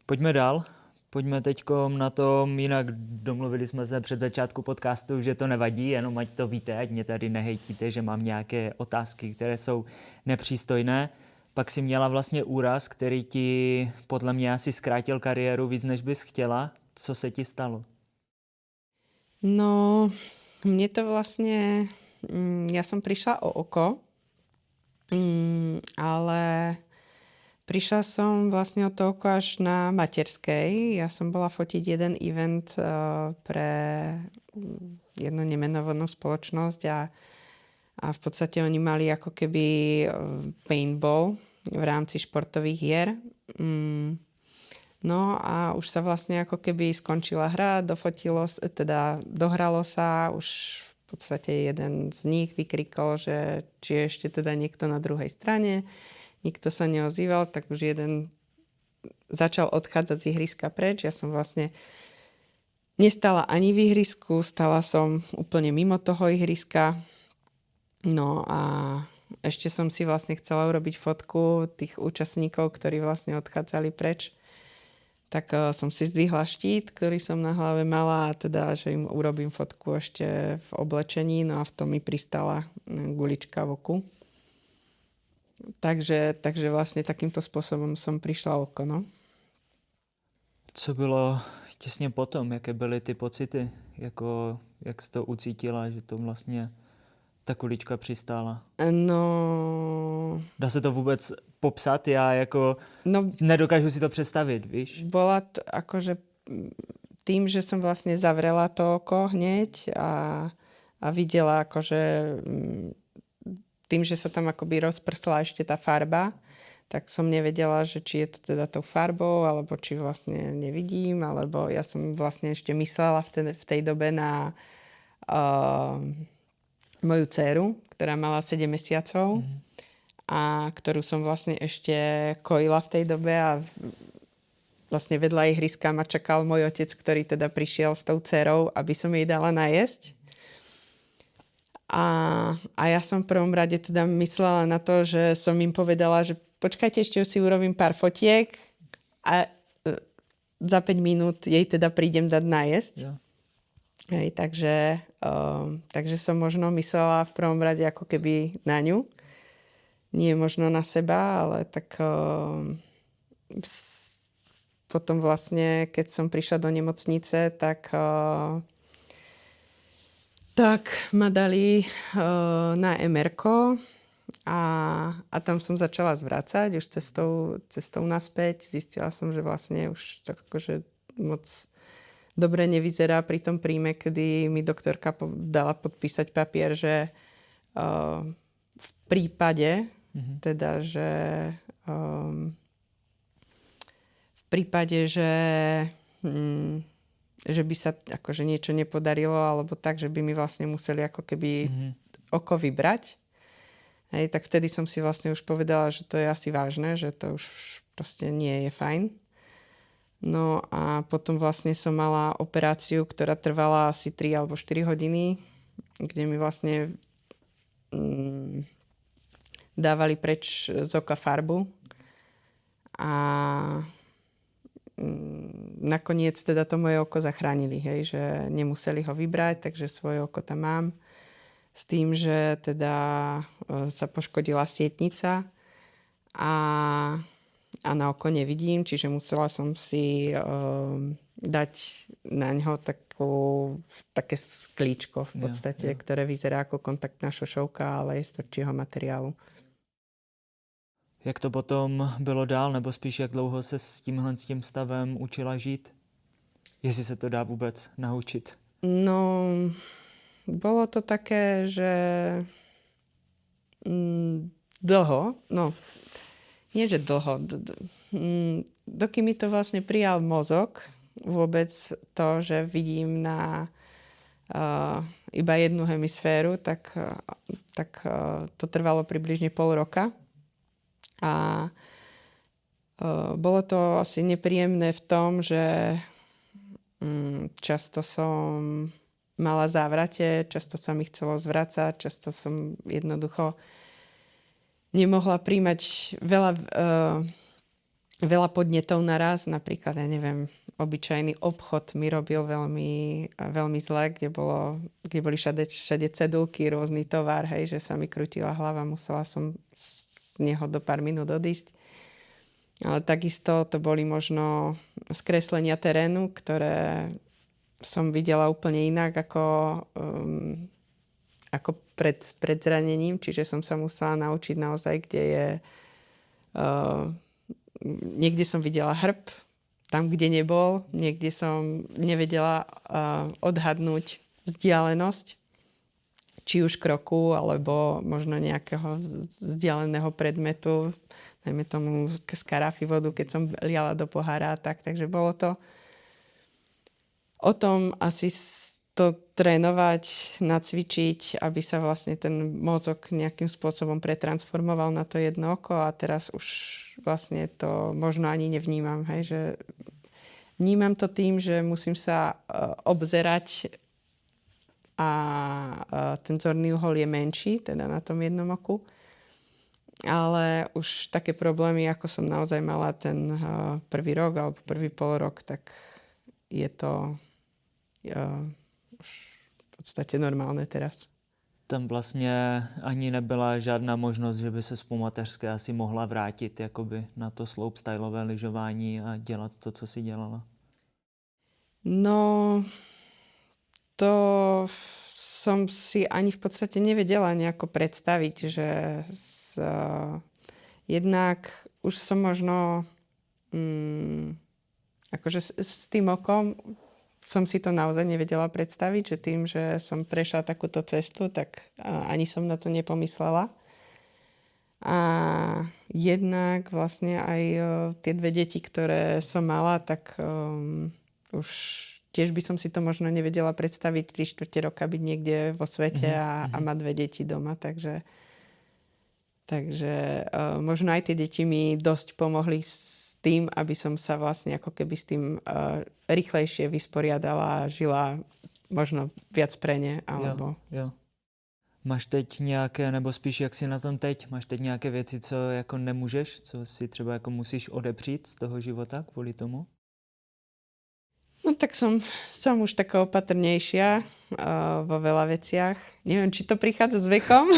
Pojďme dál. Pojďme teďkom na tom, jinak domluvili jsme se před začátku podcastu, že to nevadí, jenom ať to víte, ať mě tady nehejtíte, že mám nějaké otázky, které jsou nepřístojné. Pak si měla vlastně úraz, který ti podle mě asi zkrátil kariéru víc, než bys chtěla. Co se ti stalo? No, mne to vlastne... Ja som prišla o oko, ale prišla som vlastne o to oko až na materskej. Ja som bola fotiť jeden event pre jednu nemenovanú spoločnosť a v podstate oni mali ako keby paintball v rámci športových hier. No a už sa vlastne ako keby skončila hra, dohralo sa, už v podstate jeden z nich vykrikol, že či je ešte teda niekto na druhej strane. Nikto sa neozýval, tak už jeden začal odchádzať z ihriska preč. Ja som vlastne nestala ani v ihrisku, stala som úplne mimo toho ihriska. No a ešte som si vlastne chcela urobiť fotku tých účastníkov, ktorí vlastne odchádzali preč. Tak som si zdvihla štít, ktorý som na hlave mala a teda, že im urobím fotku ešte v oblečení, no a v tom mi pristala gulička v oku. Takže vlastne takýmto spôsobom som prišla o oko, no. Co bylo těsně potom? Jaké byly ty pocity? Jak jsi to ucítila, že to vlastně ta kulička přistála? No... Dá se to vůbec popsat? Já No, nedokážu si to představit, víš? bola to akože tým, že som vlastne zavrela to oko hneď a videla akože tým, že sa tam akoby rozprsla ešte tá farba, tak som nevedela, že či je to teda tou farbou, alebo či vlastne nevidím, alebo ja som vlastne ešte myslela v tej dobe na moju dceru, ktorá mala 7 mesiacov a ktorú som vlastne ešte kojila v tej dobe a vlastne vedľa ihriska ma čakal môj otec, ktorý teda prišiel s tou dcerou, aby som jej dala najesť. A ja som v prvom rade teda myslela na to, že som im povedala, že počkajte, ešte si urobím pár fotiek a za 5 minút jej teda prídem dať najesť. Jo. Hej, takže som možno myslela v prvom rade ako keby na ňu. Nie možno na seba, ale tak potom vlastne, keď som prišla do nemocnice, tak ma dali na MR-ko a tam som začala zvracať už cestou naspäť. Zistila som, že vlastne už tak akože moc dobre nevyzerá pri tom príjme, kedy mi doktorka dala podpísať papier, že v prípade, teda, že v prípade, že by sa akože niečo nepodarilo, alebo tak, že by mi vlastne museli ako keby oko vybrať. Hej, tak vtedy som si vlastne už povedala, že to je asi vážne, že to už proste nie je fajn. No a potom vlastne som mala operáciu, ktorá trvala asi 3 alebo 4 hodiny, kde mi vlastne dávali preč z oka farbu a nakoniec teda to moje oko zachránili, hej, že nemuseli ho vybrať, takže svoje oko tam mám. S tým, že teda sa poškodila sietnica a na oko nevidím, čiže musela som si dať na ňo také sklíčko v podstate, ktoré vyzerá ako kontaktná šošovka, ale je z tvrdšieho materiálu. Jak to potom bylo dál, nebo spíš jak dlouho se s tímhle stavem učila žít? Jestli se to dá vůbec naučit? No, bolo to také, že dlho, no nie, že dlho, dokým mi to vlastne prijal mozog, vôbec to, že vidím na iba jednu hemisféru, tak to trvalo približne pol roka. A bolo to asi nepríjemné v tom, že často som mala závrate, často sa mi chcelo zvracať, často som jednoducho nemohla príjmať veľa podnetov naraz. Napríklad, ja neviem, obyčajný obchod mi robil veľmi, veľmi zle, kde boli všade cedulky, rôzny tovar, hej, že sa mi krútila hlava, musela som z neho do pár minút odísť. Ale takisto to boli možno skreslenia terénu, ktoré som videla úplne inak ako pred zranením. Čiže som sa musela naučiť naozaj, kde je... Niekde som videla hrb, tam, kde nebol. Niekde som nevedela odhadnúť vzdialenosť, či už kroku, alebo možno nejakého vzdialeného predmetu, najmä tomu z karafy vodu, keď som liala do pohára a tak. Takže bolo to o tom asi to trénovať, nacvičiť, aby sa vlastne ten mozog nejakým spôsobom pretransformoval na to jedno oko a teraz už vlastne to možno ani nevnímam. Hej, že vnímam to tým, že musím sa obzerať a ten zorný uhol je menší, teda na tom jednom oku. Ale už také problémy, ako som naozaj mala ten prvý rok alebo prvý pol rok, tak je to už v podstate normálne teraz. Tam vlastně ani nebyla žádná možnost, že by se po mateřské asi mohla vrátit jakoby na to slopestyleové lyžování a dělat to, co si dělala. No, to som si ani v podstate nevedela nejako predstaviť, že jednak už som možno akože s tým okom som si to naozaj nevedela predstaviť, že tým, že som prešla takúto cestu, tak ani som na to nepomyslela. A jednak vlastne aj tie dve deti, ktoré som mala, tak už tiež by som si to možno nevedela predstaviť 3/4 roka byť niekde vo svete a mať dve deti doma. Takže možno aj tie deti mi dosť pomohli s tým, aby som sa vlastne ako keby s tým rýchlejšie vysporiadala a žila možno viac pre ne. Alebo... Jo. Máš teď nějaké, nebo spíš jak jsi na tom teď, máš teď nějaké věci, co jako nemůžeš, co si třeba jako musíš odepřít z toho života kvůli tomu? No tak som už taká opatrnejšia vo veľa veciach. Neviem, či to prichádza s vekom.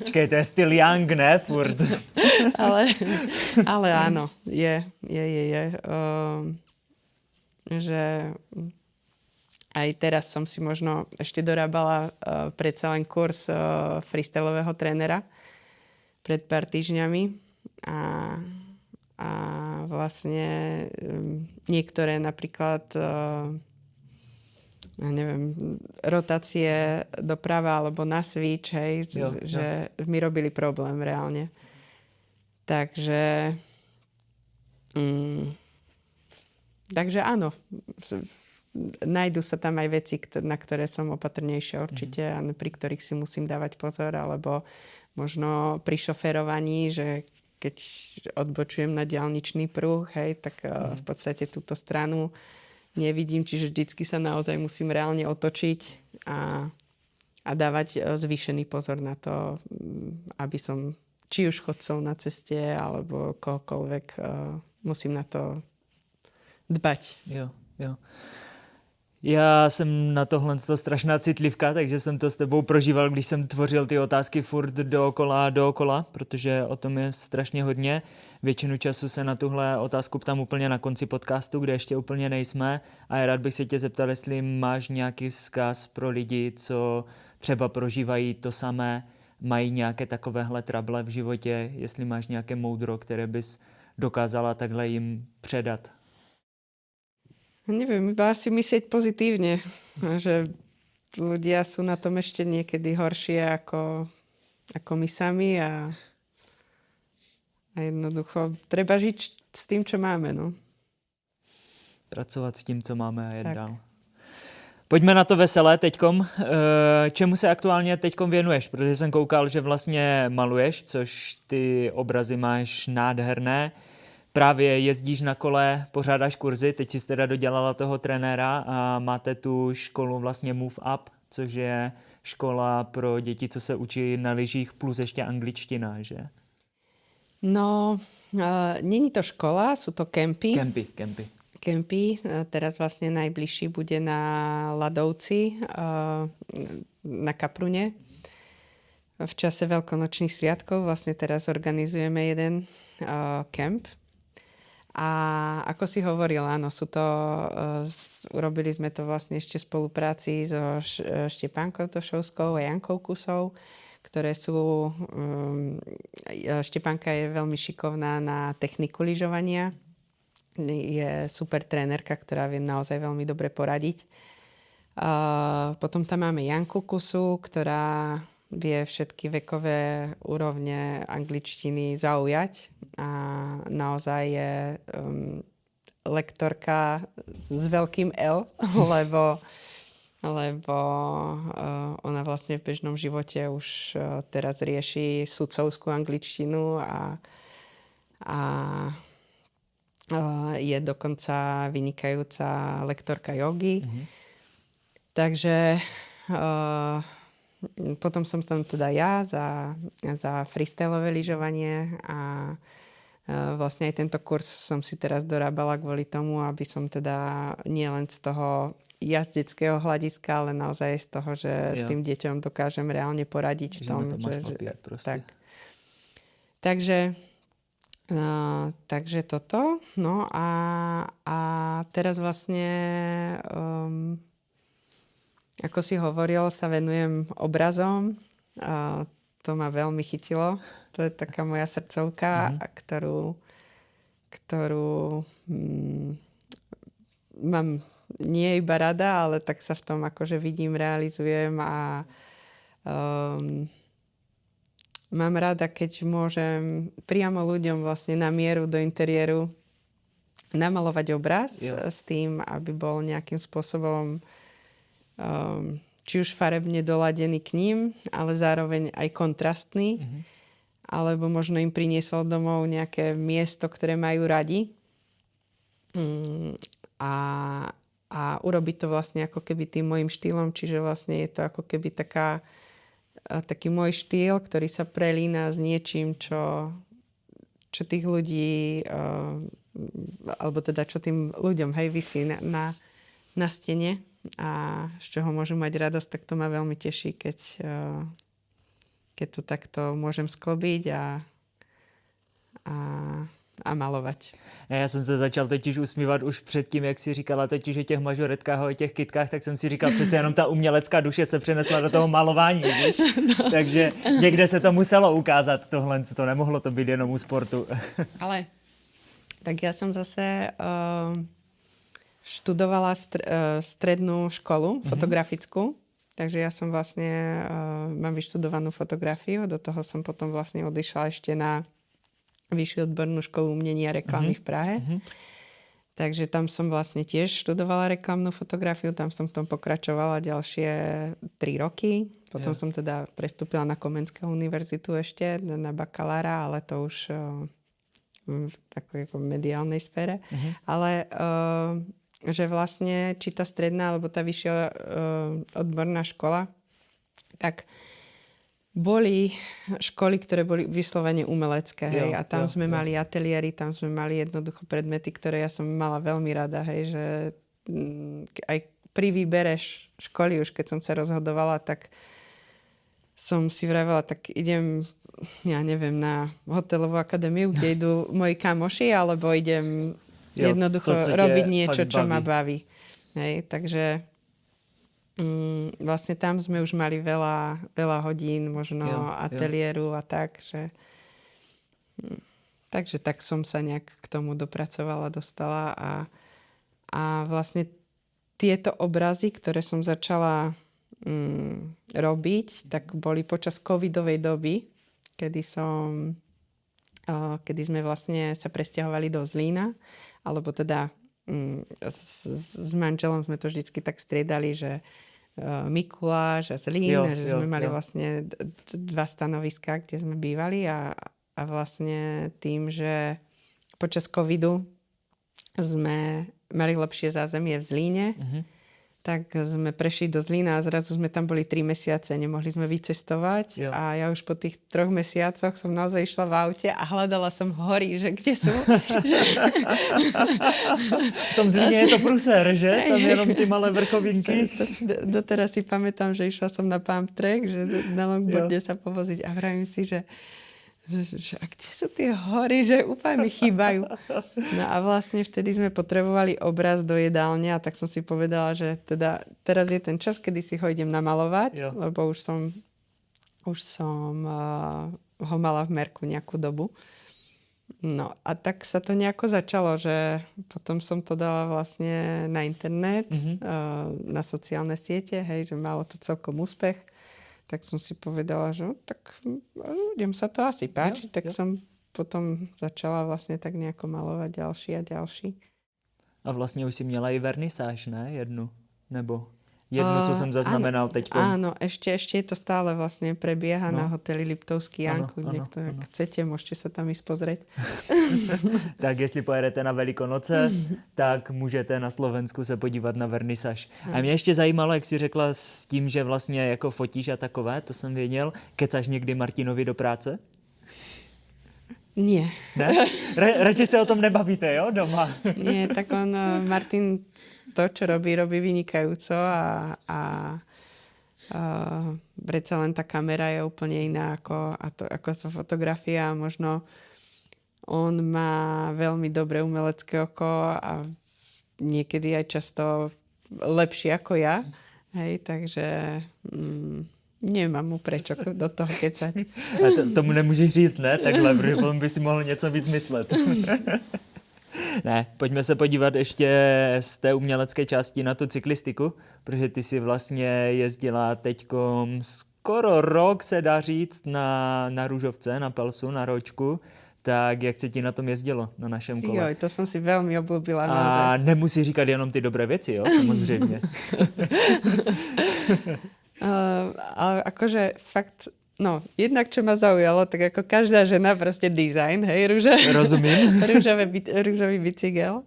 Počkej, to je styl young, ne? Furt. ale áno, je. Že aj teraz som si možno ešte dorábala predsa len kurz freestylového trénera pred pár týždňami a vlastne niektoré napríklad rotácie doprava alebo na switch, hej, že mi robili problém reálne. Takže áno, nájdu sa tam aj veci, na ktoré som opatrnejšia určite a pri ktorých si musím dávať pozor, alebo možno pri šoferovaní, že keď odbočujem na diaľničný pruh, hej, tak v podstate túto stranu nevidím, čiže vždycky sa naozaj musím reálne otočiť a dávať zvýšený pozor na to, aby som či už chodcov na ceste, alebo kohokoľvek, musím na to dbať. Jo. Já jsem na tohle strašná citlivka, takže jsem to s tebou prožíval, když jsem tvořil ty otázky furt dookola, protože o tom je strašně hodně. Většinu času se na tuhle otázku ptám úplně na konci podcastu, kde ještě úplně nejsme a rád bych se tě zeptal, jestli máš nějaký vzkaz pro lidi, co třeba prožívají to samé, mají nějaké takovéhle trable v životě, jestli máš nějaké moudro, které bys dokázala takhle jim předat. Neviem, iba asi myslieť pozitívne, že ľudia sú na tom ešte niekedy horšie ako my sami a jednoducho treba žiť s tým, čo máme. No. Pracovat s tím, co máme a jet dál. Pojďme na to veselé teďkom. Čemu se aktuálně teďkom věnuješ? Protože jsem koukal, že vlastně maluješ, což ty obrazy máš nádherné. Právě jezdíš na kole, pořádáš kurzy, teď jsi teda dodělala toho trenéra a máte tu školu vlastně Move Up, což je škola pro děti, co se učí na lyžích plus ještě angličtina, že? No, není to škola, sú to kempy. Kempy. Teraz vlastne najbližší bude na Ladovci, na Kaprune. V čase veľkonočných sviatkov vlastne teraz organizujeme jeden kemp. A ako si hovoril, áno, urobili sme to vlastne ešte v spolupráci so Štepánkou Tošovskou a Jankou Kusou, ktoré sú... Štepánka je veľmi šikovná na techniku lyžovania. Je super trénerka, ktorá vie naozaj veľmi dobre poradiť. Potom tam máme Janku Kusu, ktorá vie všetky vekové úrovne angličtiny zaujať a naozaj je lektorka s veľkým L, lebo ona vlastne v bežnom živote už teraz rieši sudcovskú angličtinu a je dokonca vynikajúca lektorka jogy. Takže potom som tam teda ja za freestyleové lyžovanie a vlastne aj tento kurz som si teraz dorábala kvôli tomu, aby som teda nielen z toho jazdeckého hľadiska, ale naozaj z toho, že tým deťom dokážem reálne poradiť v tom, tak. Takže toto. No a teraz vlastne ako si hovoril, sa venujem obrazom. To ma veľmi chytilo. To je taká moja srdcovka, ktorú mám nie iba rada, ale tak sa v tom akože vidím, realizujem a mám rada, keď môžem priamo ľuďom vlastne na mieru do interiéru namalovať obraz s tým, aby bol nejakým spôsobom či už farebne doladený k ním, ale zároveň aj kontrastný. Alebo možno im priniesol domov nejaké miesto, ktoré majú radi. A urobiť to vlastne ako keby tým môjim štýlom, čiže vlastne je to ako keby taký môj štýl, ktorý sa prelína s niečím, čo tých ľudí, alebo teda čo tým ľuďom visí na stene a z čoho môžu mať radosť, tak to ma veľmi teší, keď to takto môžem sklobiť a malovať. Já jsem se začal totiž usmívat už předtím, jak si říkala totiž o těch mažoretkách a o těch kytkách, tak jsem si říkal, přece jenom ta umělecká duše se přenesla do toho malování, víš? No. Takže někde se to muselo ukázat tohle, to nemohlo to být jenom u sportu. Ale tak ja som zase študovala strednú školu fotografickú, takže ja som vlastne, mám vyštudovanú fotografiu, do toho som potom vlastne odišla ešte na vyššiu odbornú školu umení a reklamy v Prahe. Takže tam som vlastne tiež študovala reklamnú fotografiu, tam som v tom pokračovala ďalšie 3 roky. Potom som teda prestúpila na Komenskú univerzitu ešte, na bakalára, ale to už v takej mediálnej sfére. Ale že vlastne či tá stredná alebo tá vyššia odborná škola, tak boli školy, ktoré boli vyslovene umelecké, hej, a tam sme mali ateliéry, tam sme mali jednoducho predmety, ktoré ja som mala veľmi rada, hej, že aj pri výbere školy, už keď som sa rozhodovala, tak som si vravela, tak idem, ja neviem, na hotelovú akadémiu, kde idú moji kamoši, alebo idem jednoducho robiť niečo, čo ma baví. Hej, takže vlastne tam sme už mali veľa hodín, možno ateliéru a tak, že takže tak som sa nejak k tomu dopracovala, dostala a vlastne tieto obrazy, ktoré som začala robiť, tak boli počas covidovej doby, kedy sme vlastne sa presťahovali do Zlína, alebo teda s manželom sme to vždycky tak striedali, že Mikuláš a Zlín, že sme mali vlastne 2 stanoviská, kde sme bývali a vlastne tým, že počas covidu sme mali lepšie zázemie v Zlíne, tak sme prešli do Zlína a zrazu sme tam boli 3 mesiace, nemohli sme vycestovať a ja už po tých 3 mesiacoch som naozaj išla v aute a hľadala som hory, že kde sú. V tom Zlíne je to pruser, že? Tam jenom ty malé vrchovinky. Doteraz si pamätám, že išla som na pump track, že na longboarde sa povoziť a vravím si, že a kde sú tie hory, že úplne mi chýbajú. No a vlastne vtedy sme potrebovali obraz do jedálne a tak som si povedala, že teda teraz je ten čas, kedy si ho idem namalovať, lebo už som ho mala v merku nejakú dobu. No a tak sa to nejako začalo, že potom som to dala vlastne na internet, na sociálne siete, hej, že malo to celkom úspech. Tak som si povedala, že tak ľuďom sa to asi páči, tak som potom začala vlastne tak nejako malovať ďalší a ďalší. A vlastně už si měla i vernisáž, ne? Jednu. Nebo jednu, co jsem zaznamenal teď. Áno, ešte je to stále vlastne prebieha na No. hoteli Liptovský Ano, Jan. ano, Niekto, ak chcete, môžete sa tam ísť pozrieť. Tak jestli pojedete na Velikonoce, tak můžete na Slovensku se podívat na vernisaž. A mě ještě zajímalo, jak jsi řekla s tím, že vlastně jako fotíš a takové, to jsem věděl. Kecaš někdy Martinovi do práce? Nie. Ne? Radši se o tom nebavíte, jo, doma? Nie, tak on, Martin, to, čo robí vynikajúco a predsa len tá kamera je úplne iná ako to fotografia. Možno on má veľmi dobré umelecké oko a niekedy aj často lepšie ako ja. Hej, takže nemám mu prečo do toho kecať. A tomu nemůžeš říct, ne? Takhle, protože potom by si mohl něco víc myslet. Ne, pojďme se podívat ještě z té umělecké části na tu cyklistiku, protože ty si vlastně jezdila teďkom skoro rok, se dá říct, na Růžovce, na Pelsu, na Ročku. Tak jak se ti na tom jezdilo, na našem kole? Joj, to som si veľmi obľúbila. A naozaj. nemusí říkat jenom ty dobré věci, jo, samozřejmě. Ale akože fakt, no, jednak čo ma zaujalo, tak ako každá žena proste dizajn, hej, Rozumím. rúžový bicykel.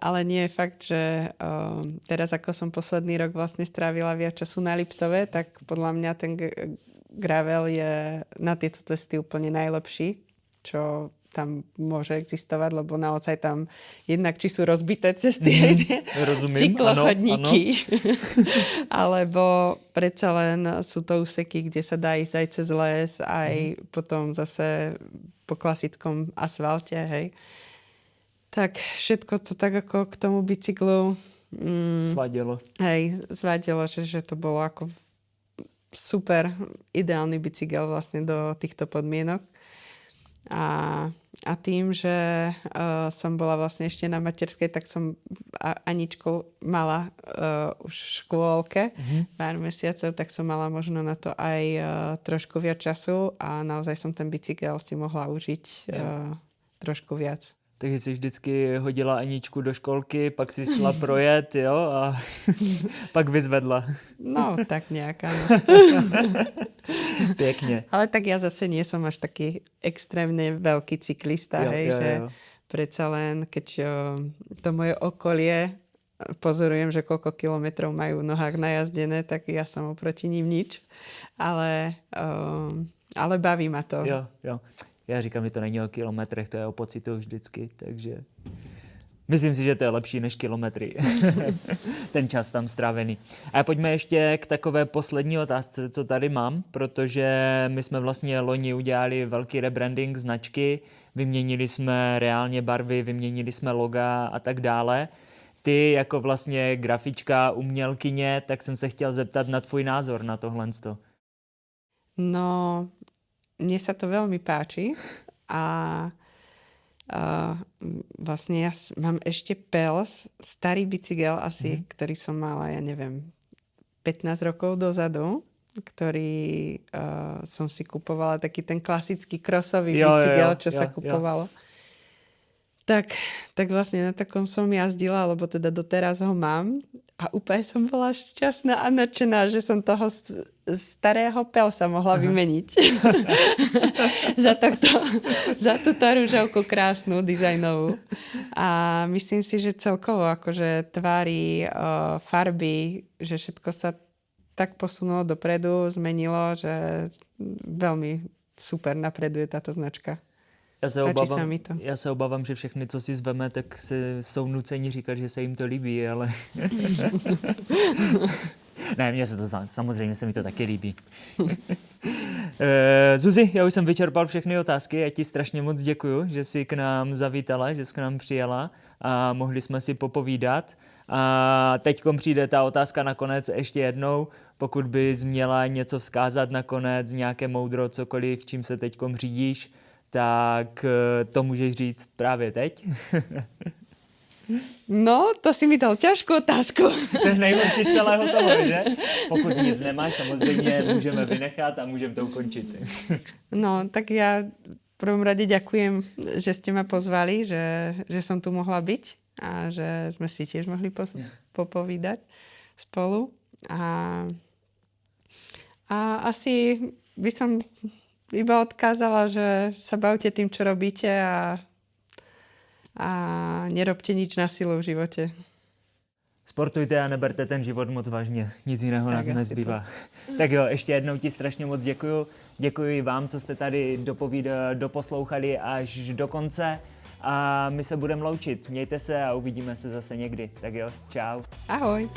ale nie je fakt, že teraz ako som posledný rok vlastne strávila viac času na Liptove, tak podľa mňa ten gravel je na tieto cesty úplne najlepší, čo tam môže existovať, lebo naozaj tam jednak či sú rozbité cesty, Rozumím, cyklochodníky, alebo predsa len sú to úseky, kde sa dá ísť aj cez les, aj potom zase po klasickom asfalte, hej. Tak všetko to tak ako k tomu bicyklu Svadělo. hej, zvadilo, že to bolo ako super ideálny bicykel vlastne do týchto podmienok. A tým, že som bola vlastne ešte na materskej, tak som Aničku mala už v škôlke pár mesiacov, tak som mala možno na to aj trošku viac času a naozaj som ten bicykel si mohla užiť trošku viac. Takže si vždycky hodila Aničku do školky, pak si šla projet, jo, a pak vyzvedla. No, tak nejak, áno. Pěkně. Ale tak ja zase nie som až taký extrémne veľký cyklista, že predsa len, keď to moje okolie pozorujem, že koľko kilometrov majú v nohách najazdené, tak ja som oproti ním nič. Ale baví ma to. Jo. Já říkám, že to není o kilometrech, to je o pocitu vždycky, takže myslím si, že to je lepší než kilometry. Ten čas tam strávený. A pojďme ještě k takové poslední otázce, co tady mám, protože my jsme vlastně loni udělali velký rebranding značky, vyměnili jsme reálně barvy, vyměnili jsme loga a tak dále. Ty jako vlastně grafička, umělkyně, tak jsem se chtěl zeptat na tvůj názor na tohle. No, mne sa to veľmi páči a vlastne ja mám ešte Pels, starý bicykel asi, ktorý som mala, ja neviem, 15 rokov dozadu, ktorý som si kupovala, taký ten klasický krosový bicykel, čo sa kupovalo. Tak vlastne na takom som jazdila, lebo teda doteraz ho mám a úplne som bola šťastná a nadšená, že som toho starého Pelsa mohla vymeniť. za túto rúžovku krásnu, dizajnovú. A myslím si, že celkovo akože tvári, farby, že všetko sa tak posunulo dopredu, zmenilo, že veľmi super napreduje táto značka. Já se obávám, že všechny, co si zveme, tak jsou nuceni říkat, že se jim to líbí, ale... Ne, samozřejmě se mi to taky líbí. Zuzi, já už jsem vyčerpal všechny otázky, já ti strašně moc děkuju, že jsi k nám zavítala, že jsi k nám přijela a mohli jsme si popovídat. A teďkom přijde ta otázka nakonec ještě jednou, pokud bys měla něco vzkázat nakonec, nějaké moudro, cokoliv, čím se teďkom řídíš, tak to můžeš říct právě teď. No, to si mi dal ťažkú otázku. To je nejhorší z celého toho, že? Pokud nic nemáš, samozřejmě můžeme vynechat a můžeme to ukončit. No, tak ja v prvom rade ďakujem, že ste ma pozvali, že som tu mohla byť a že sme si tiež mohli popovídať spolu. A asi by som iba odkázala, že sa bavte tým, čo robíte a nerobte nič na silu v živote. Sportujte a neberte ten život moc vážně. Nic jiného nás nezbývá. Tak jo, ještě jednou ti strašně moc děkuju. Děkuji vám, co jste tady doposlouchali až do konce. A my se budeme loučit. Mějte se a uvidíme se zase někdy. Tak jo, čau. Ahoj.